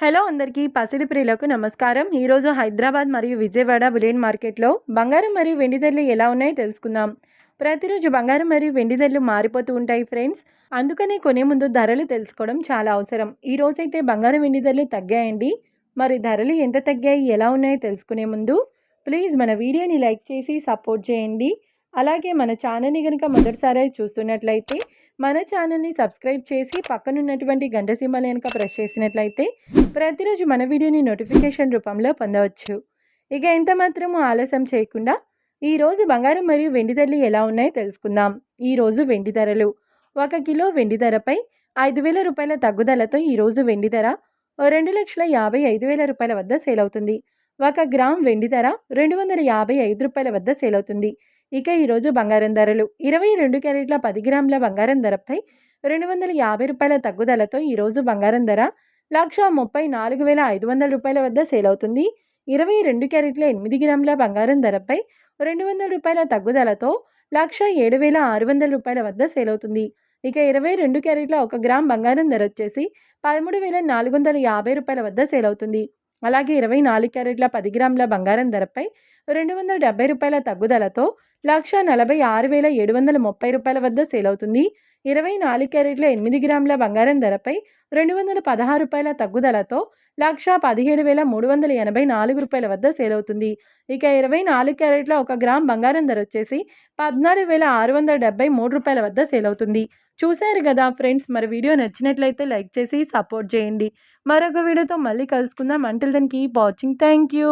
Hello అందరికీ పసిడి ప్రియులకు నమస్కారం. ఈరోజు హైదరాబాద్ మరియు విజయవాడ బులియన్ మార్కెట్లో బంగారం మరియు వెండి ధరలు ఎలా ఉన్నాయో తెలుసుకుందాం. ప్రతిరోజు బంగారం మరియు వెండి ధరలు మారిపోతూ ఉంటాయి ఫ్రెండ్స్. అందుకని కొనే ముందు ధరలు తెలుసుకోవడం చాలా అవసరం. ఈ రోజైతే బంగారం వెండి ధరలు తగ్గాయండి. మరి ధరలు ఎంత తగ్గాయి, ఎలా ఉన్నాయో తెలుసుకునే ముందు ప్లీజ్ మన వీడియోని లైక్ చేసి సపోర్ట్ చేయండి. అలాగే మన ఛానల్ని కనుక మొదటిసారి చూస్తున్నట్లయితే మన ఛానల్ని సబ్స్క్రైబ్ చేసి పక్కనున్నటువంటి గంట సింబల్ కనుక ప్రెస్ చేసినట్లయితే ప్రతిరోజు మన వీడియోని నోటిఫికేషన్ రూపంలో పొందవచ్చు. ఇక ఎంత మాత్రము ఆలస్యం చేయకుండా ఈరోజు బంగారం మరియు వెండి ధరలు ఎలా ఉన్నాయో తెలుసుకుందాం. ఈరోజు వెండి ధరలు 1 కిలో వెండి ధరపై 5,000 రూపాయల తగ్గుదలతో ఈరోజు వెండి ధర 2,55,000 రూపాయల వద్ద సేల్ అవుతుంది. 1 గ్రామ్ వెండి ధర 255 రూపాయల వద్ద సేల్ అవుతుంది. ఇక ఈరోజు బంగారం ధరలు 22 క్యారెట్ల 10 గ్రాముల బంగారం ధరపై 250 రూపాయల తగ్గుదలతో ఈరోజు బంగారం ధర 1,34,500 రూపాయల వద్ద సేల్ అవుతుంది. 22 క్యారెట్ల 8 గ్రాముల బంగారం ధరపై 200 రూపాయల తగ్గుదలతో 1,07,600 రూపాయల వద్ద సేల్ అవుతుంది. ఇక 22 క్యారెట్ల 1 గ్రామ్ బంగారం ధర వచ్చేసి 13,450 రూపాయల వద్ద సేల్ అవుతుంది. అలాగే 24 క్యారెట్ల 10 గ్రాముల బంగారం ధరపై 270 రూపాయల తగ్గుదలతో 1,46,730 రూపాయల వద్ద సేల్ అవుతుంది. 24 క్యారెట్ల 8 గ్రాముల బంగారం ధరపై 216 రూపాయల తగ్గుదలతో 1,17,384 రూపాయల వద్ద సేల్ అవుతుంది. ఇక 24 క్యారెట్ల 1 గ్రామ్ బంగారం ధర వచ్చేసి 14,673 రూపాయల వద్ద సేల్ అవుతుంది. చూశారు కదా ఫ్రెండ్స్, మరి వీడియో నచ్చినట్లయితే లైక్ చేసి సపోర్ట్ చేయండి. మరొక వీడియోతో మళ్ళీ కలుసుకుందాం. Until then keep watching. Thank you.